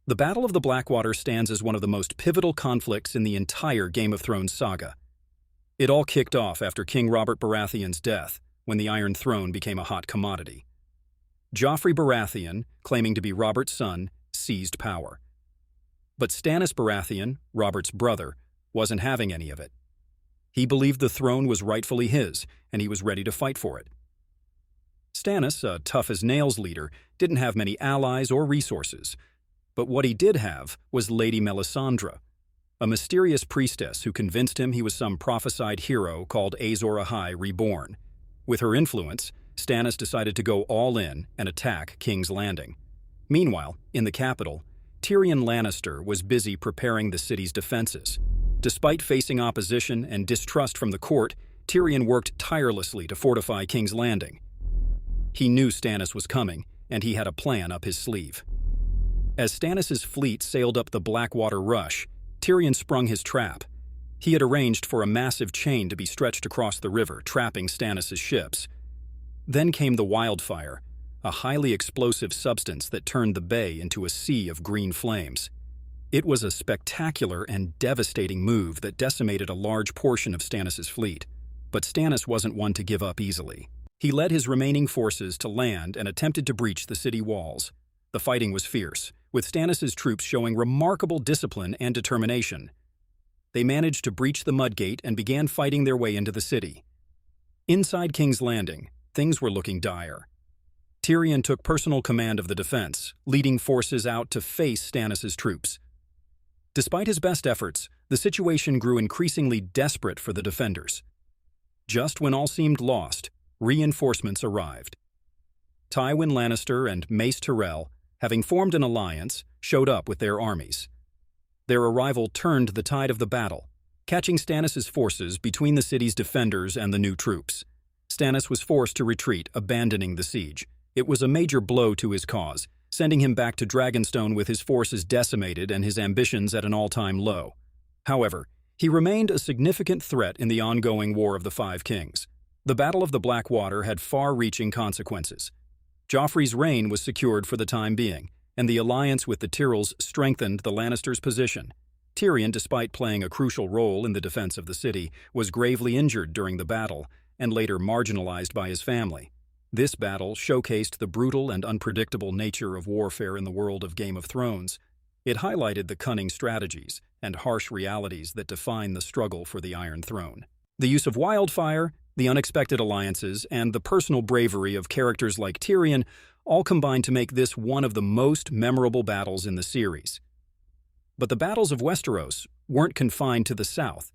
The Battle of the Blackwater stands as one of the most pivotal conflicts in the entire Game of Thrones saga. It all kicked off after King Robert Baratheon's death, when the Iron Throne became a hot commodity. Joffrey Baratheon, claiming to be Robert's son, seized power. But Stannis Baratheon, Robert's brother, wasn't having any of it. He believed the throne was rightfully his, and he was ready to fight for it. Stannis, a tough-as-nails leader, didn't have many allies or resources, but what he did have was Lady Melisandre, a mysterious priestess who convinced him he was some prophesied hero called Azor Ahai reborn. With her influence, Stannis decided to go all in and attack King's Landing. Meanwhile, in the capital, Tyrion Lannister was busy preparing the city's defenses. Despite facing opposition and distrust from the court, Tyrion worked tirelessly to fortify King's Landing. He knew Stannis was coming, and he had a plan up his sleeve. As Stannis' fleet sailed up the Blackwater Rush, Tyrion sprung his trap. He had arranged for a massive chain to be stretched across the river, trapping Stannis' ships. Then came the wildfire, a highly explosive substance that turned the bay into a sea of green flames. It was a spectacular and devastating move that decimated a large portion of Stannis' fleet. But Stannis wasn't one to give up easily. He led his remaining forces to land and attempted to breach the city walls. The fighting was fierce, with Stannis' troops showing remarkable discipline and determination. They managed to breach the mudgate and began fighting their way into the city. Inside King's Landing, things were looking dire. Tyrion took personal command of the defense, leading forces out to face Stannis' troops. Despite his best efforts, the situation grew increasingly desperate for the defenders. Just when all seemed lost, reinforcements arrived. Tywin Lannister and Mace Tyrell, having formed an alliance, showed up with their armies. Their arrival turned the tide of the battle, catching Stannis' forces between the city's defenders and the new troops. Stannis was forced to retreat, abandoning the siege. It was a major blow to his cause, sending him back to Dragonstone with his forces decimated and his ambitions at an all-time low. However, he remained a significant threat in the ongoing War of the Five Kings. The Battle of the Blackwater had far-reaching consequences. Joffrey's reign was secured for the time being, and the alliance with the Tyrells strengthened the Lannisters' position. Tyrion, despite playing a crucial role in the defense of the city, was gravely injured during the battle, and later marginalized by his family. This battle showcased the brutal and unpredictable nature of warfare in the world of Game of Thrones. It highlighted the cunning strategies and harsh realities that define the struggle for the Iron Throne. The use of wildfire, the unexpected alliances, and the personal bravery of characters like Tyrion all combined to make this one of the most memorable battles in the series. But the battles of Westeros weren't confined to the south.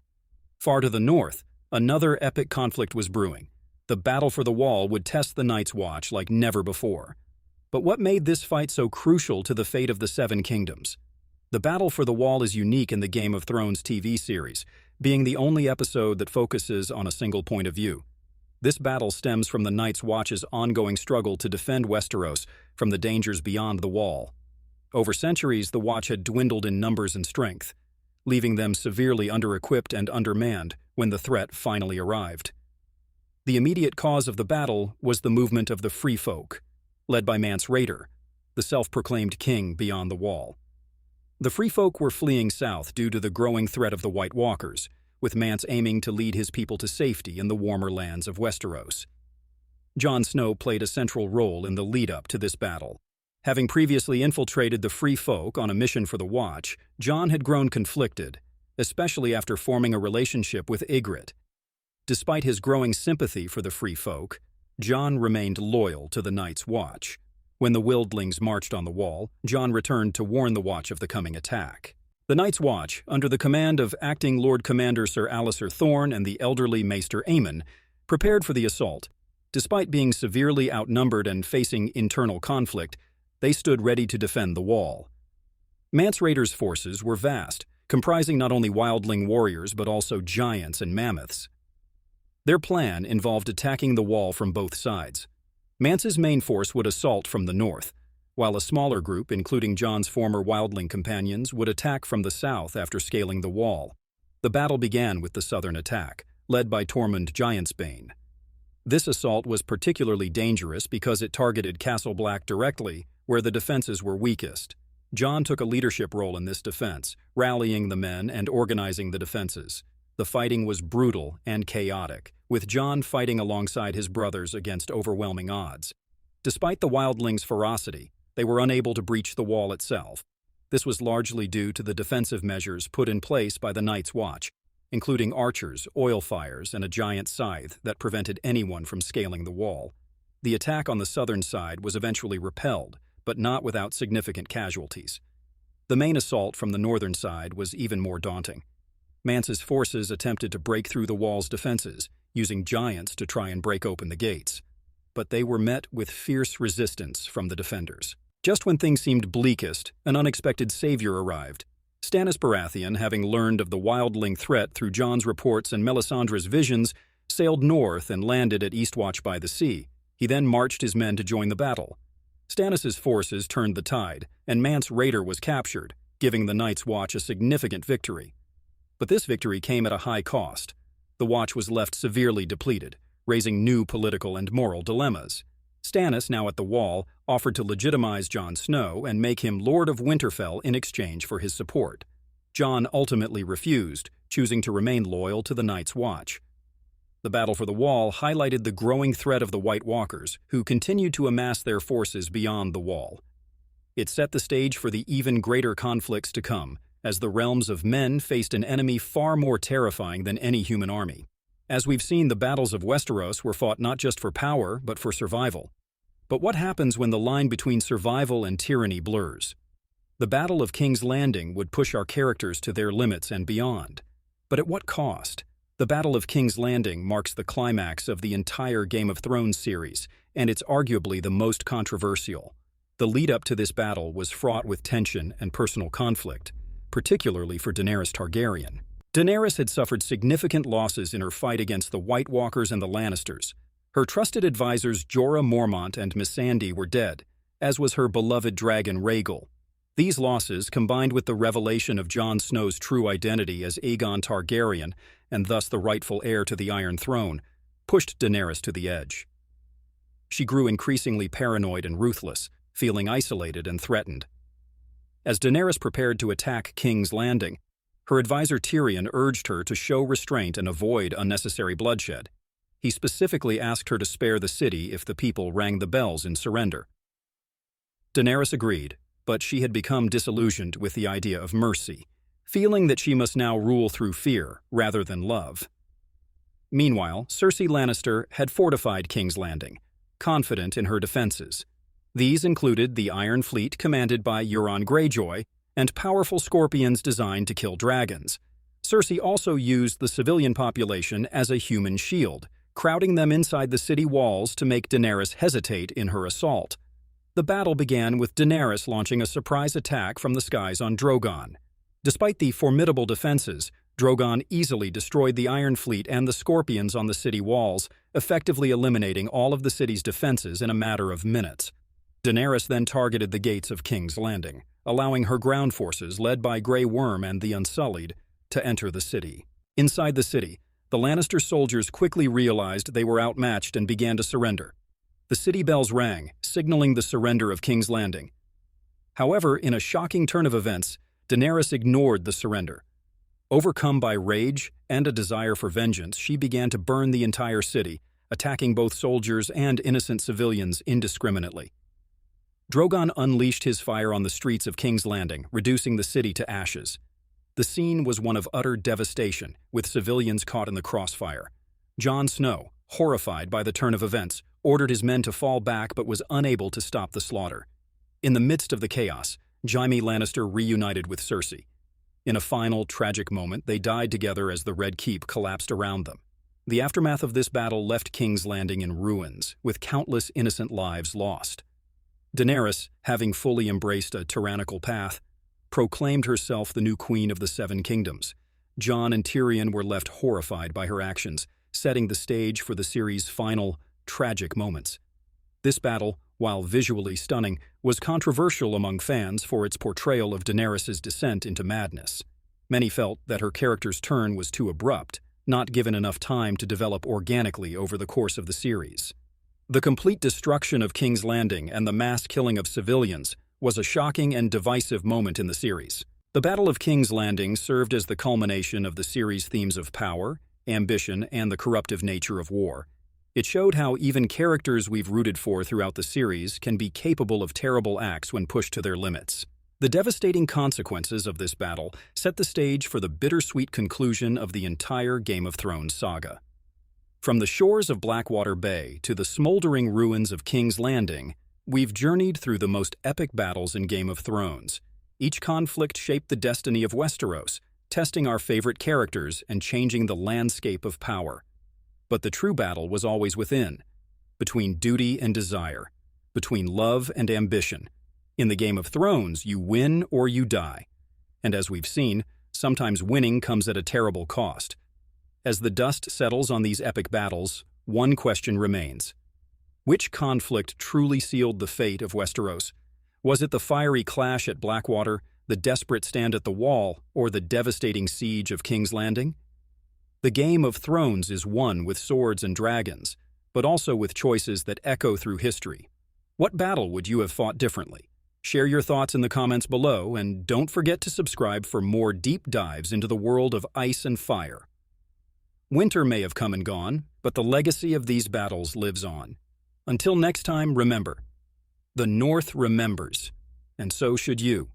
Far to the north, another epic conflict was brewing. The battle for the Wall would test the Night's Watch like never before. But what made this fight so crucial to the fate of the Seven Kingdoms? The battle for the Wall is unique in the Game of Thrones TV series, being the only episode that focuses on a single point of view. This battle stems from the Night's Watch's ongoing struggle to defend Westeros from the dangers beyond the Wall. Over centuries, the Watch had dwindled in numbers and strength, leaving them severely under-equipped and undermanned when the threat finally arrived. The immediate cause of the battle was the movement of the Free Folk, led by Mance Rayder, the self-proclaimed king beyond the Wall. The Free Folk were fleeing south due to the growing threat of the White Walkers, with Mance aiming to lead his people to safety in the warmer lands of Westeros. Jon Snow played a central role in the lead-up to this battle. Having previously infiltrated the Free Folk on a mission for the Watch, Jon had grown conflicted, especially after forming a relationship with Ygritte. Despite his growing sympathy for the Free Folk, Jon remained loyal to the Night's Watch. When the Wildlings marched on the Wall, Jon returned to warn the Watch of the coming attack. The Night's Watch, under the command of Acting Lord Commander Sir Alliser Thorne and the elderly Maester Aemon, prepared for the assault. Despite being severely outnumbered and facing internal conflict, they stood ready to defend the Wall. Mance Rayder's forces were vast, comprising not only wildling warriors but also giants and mammoths. Their plan involved attacking the Wall from both sides. Mance's main force would assault from the north, while a smaller group, including Jon's former wildling companions, would attack from the south after scaling the Wall. The battle began with the southern attack, led by Tormund Giantsbane. This assault was particularly dangerous because it targeted Castle Black directly, where the defenses were weakest. Jon took a leadership role in this defense, rallying the men and organizing the defenses. The fighting was brutal and chaotic, with Jon fighting alongside his brothers against overwhelming odds. Despite the wildlings' ferocity, they were unable to breach the wall itself. This was largely due to the defensive measures put in place by the Night's Watch, including archers, oil fires, and a giant scythe that prevented anyone from scaling the wall. The attack on the southern side was eventually repelled, but not without significant casualties. The main assault from the northern side was even more daunting. Mance's forces attempted to break through the wall's defenses, using giants to try and break open the gates. But they were met with fierce resistance from the defenders. Just when things seemed bleakest, an unexpected savior arrived. Stannis Baratheon, having learned of the wildling threat through Jon's reports and Melisandre's visions, sailed north and landed at Eastwatch by the Sea. He then marched his men to join the battle. Stannis' forces turned the tide, and Mance Rayder was captured, giving the Night's Watch a significant victory. But this victory came at a high cost. The Watch was left severely depleted, raising new political and moral dilemmas. Stannis, now at the Wall, offered to legitimize Jon Snow and make him Lord of Winterfell in exchange for his support. Jon ultimately refused, choosing to remain loyal to the Night's Watch. The battle for the Wall highlighted the growing threat of the White Walkers, who continued to amass their forces beyond the Wall. It set the stage for the even greater conflicts to come, as the realms of men faced an enemy far more terrifying than any human army. As we've seen, the battles of Westeros were fought not just for power, but for survival. But what happens when the line between survival and tyranny blurs? The Battle of King's Landing would push our characters to their limits and beyond. But at what cost? The Battle of King's Landing marks the climax of the entire Game of Thrones series, and it's arguably the most controversial. The lead-up to this battle was fraught with tension and personal conflict, particularly for Daenerys Targaryen. Daenerys had suffered significant losses in her fight against the White Walkers and the Lannisters. Her trusted advisors Jorah Mormont and Missandei were dead, as was her beloved dragon Rhaegal. These losses, combined with the revelation of Jon Snow's true identity as Aegon Targaryen, and thus the rightful heir to the Iron Throne, pushed Daenerys to the edge. She grew increasingly paranoid and ruthless, feeling isolated and threatened. As Daenerys prepared to attack King's Landing, her advisor Tyrion urged her to show restraint and avoid unnecessary bloodshed. He specifically asked her to spare the city if the people rang the bells in surrender. Daenerys agreed, but she had become disillusioned with the idea of mercy, feeling that she must now rule through fear rather than love. Meanwhile, Cersei Lannister had fortified King's Landing, confident in her defenses. These included the Iron Fleet commanded by Euron Greyjoy and powerful scorpions designed to kill dragons. Cersei also used the civilian population as a human shield, crowding them inside the city walls to make Daenerys hesitate in her assault. The battle began with Daenerys launching a surprise attack from the skies on Drogon. Despite the formidable defenses, Drogon easily destroyed the Iron Fleet and the scorpions on the city walls, effectively eliminating all of the city's defenses in a matter of minutes. Daenerys then targeted the gates of King's Landing, allowing her ground forces, led by Grey Worm and the Unsullied, to enter the city. Inside the city, the Lannister soldiers quickly realized they were outmatched and began to surrender. The city bells rang, signaling the surrender of King's Landing. However, in a shocking turn of events, Daenerys ignored the surrender. Overcome by rage and a desire for vengeance, she began to burn the entire city, attacking both soldiers and innocent civilians indiscriminately. Drogon unleashed his fire on the streets of King's Landing, reducing the city to ashes. The scene was one of utter devastation, with civilians caught in the crossfire. Jon Snow, horrified by the turn of events, ordered his men to fall back but was unable to stop the slaughter. In the midst of the chaos, Jaime Lannister reunited with Cersei. In a final, tragic moment, they died together as the Red Keep collapsed around them. The aftermath of this battle left King's Landing in ruins, with countless innocent lives lost. Daenerys, having fully embraced a tyrannical path, proclaimed herself the new queen of the Seven Kingdoms. Jon and Tyrion were left horrified by her actions, setting the stage for the series' final, tragic moments. This battle, while visually stunning, was controversial among fans for its portrayal of Daenerys' descent into madness. Many felt that her character's turn was too abrupt, not given enough time to develop organically over the course of the series. The complete destruction of King's Landing and the mass killing of civilians was a shocking and divisive moment in the series. The Battle of King's Landing served as the culmination of the series' themes of power, ambition, and the corruptive nature of war. It showed how even characters we've rooted for throughout the series can be capable of terrible acts when pushed to their limits. The devastating consequences of this battle set the stage for the bittersweet conclusion of the entire Game of Thrones saga. From the shores of Blackwater Bay to the smoldering ruins of King's Landing, we've journeyed through the most epic battles in Game of Thrones. Each conflict shaped the destiny of Westeros, testing our favorite characters and changing the landscape of power. But the true battle was always within, between duty and desire, between love and ambition. In the Game of Thrones, you win or you die. And as we've seen, sometimes winning comes at a terrible cost. As the dust settles on these epic battles, one question remains. Which conflict truly sealed the fate of Westeros? Was it the fiery clash at Blackwater, the desperate stand at the Wall, or the devastating siege of King's Landing? The Game of Thrones is won with swords and dragons, but also with choices that echo through history. What battle would you have fought differently? Share your thoughts in the comments below, and don't forget to subscribe for more deep dives into the world of ice and fire. Winter may have come and gone, but the legacy of these battles lives on. Until next time, remember, the North remembers, and so should you.